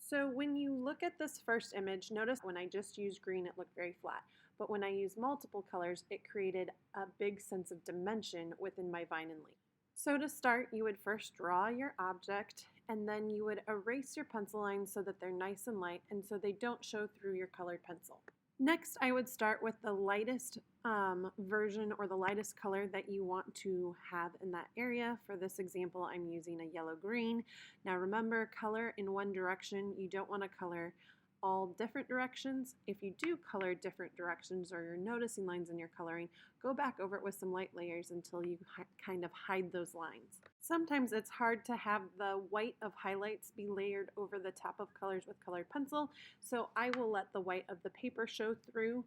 So when you look at this first image, notice when I just used green, it looked very flat. But when I used multiple colors, it created a big sense of dimension within my vine and leaf. So to start, you would first draw your object and then you would erase your pencil lines so that they're nice and light and so they don't show through your colored pencil. Next, I would start with the lightest version or the lightest color that you want to have in that area. For this example, I'm using a yellow-green. Now remember, color in one direction. You don't want to color all different directions. If you do color different directions or you're noticing lines in your coloring, go back over it with some light layers until you kind of hide those lines. Sometimes it's hard to have the white of highlights be layered over the top of colors with colored pencil, so I will let the white of the paper show through.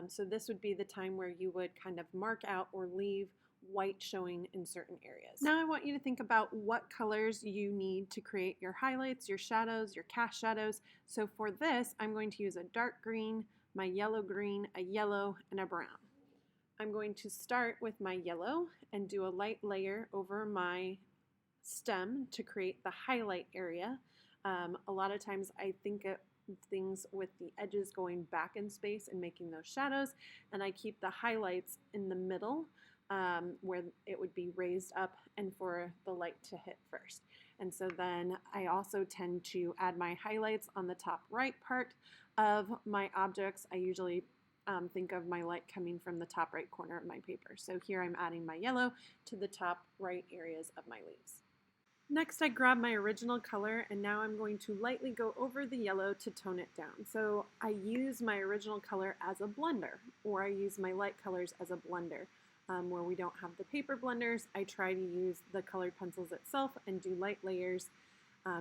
So this would be the time where you would kind of mark out or leave white showing in certain areas. Now I want you to think about what colors you need to create your highlights, your shadows, your cast shadows. So for this, I'm going to use a dark green, my yellow green, a yellow, and a brown. I'm going to start with my yellow and do a light layer over my stem to create the highlight area. A lot of times I think of things with the edges going back in space and making those shadows, and I keep the highlights in the middle where it would be raised up and for the light to hit first. And so then I also tend to add my highlights on the top right part of my objects. I usually think of my light coming from the top right corner of my paper. So here I'm adding my yellow to the top right areas of my leaves. Next, I grab my original color and now I'm going to lightly go over the yellow to tone it down. So I use my original color as a blender, or I use my light colors as a blender. Where we don't have the paper blenders, I try to use the colored pencils itself and do light layers.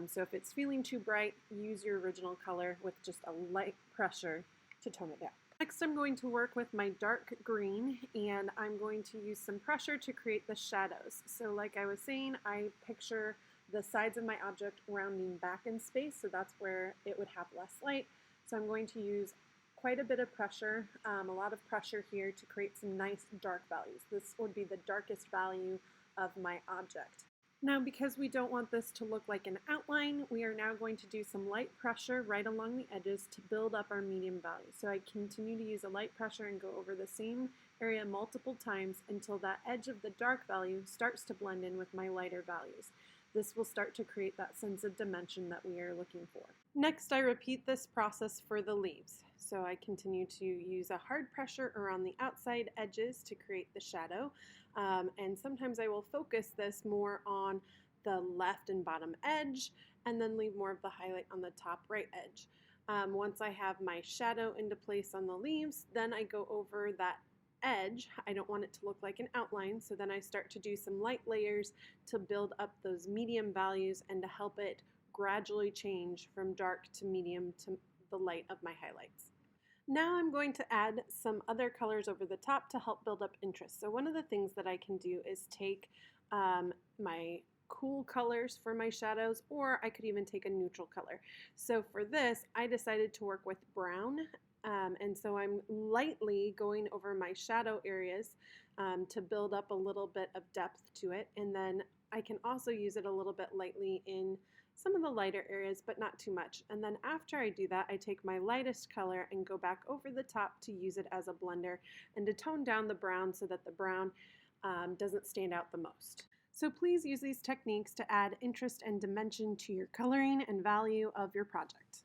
So if it's feeling too bright, use your original color with just a light pressure to tone it down. Next, I'm going to work with my dark green and I'm going to use some pressure to create the shadows. So like I was saying, I picture the sides of my object rounding back in space, so that's where it would have less light. So I'm going to use quite a bit of pressure, a lot of pressure here to create some nice dark values. This would be the darkest value of my object. Now, because we don't want this to look like an outline, we are now going to do some light pressure right along the edges to build up our medium value. So I continue to use a light pressure and go over the same area multiple times until that edge of the dark value starts to blend in with my lighter values. This will start to create that sense of dimension that we are looking for. Next, I repeat this process for the leaves. So I continue to use a hard pressure around the outside edges to create the shadow. And sometimes I will focus this more on the left and bottom edge and then leave more of the highlight on the top right edge. Once I have my shadow into place on the leaves, then I go over that edge. I don't want it to look like an outline, so then I start to do some light layers to build up those medium values and to help it gradually change from dark to medium to the light of my highlights. Now I'm going to add some other colors over the top to help build up interest. So one of the things that I can do is take my cool colors for my shadows, or I could even take a neutral color. So for this, I decided to work with brown. And so I'm lightly going over my shadow areas to build up a little bit of depth to it. And then I can also use it a little bit lightly in some of the lighter areas, but not too much. And then after I do that, I take my lightest color and go back over the top to use it as a blender and to tone down the brown so that the brown doesn't stand out the most. So please use these techniques to add interest and dimension to your coloring and value of your project.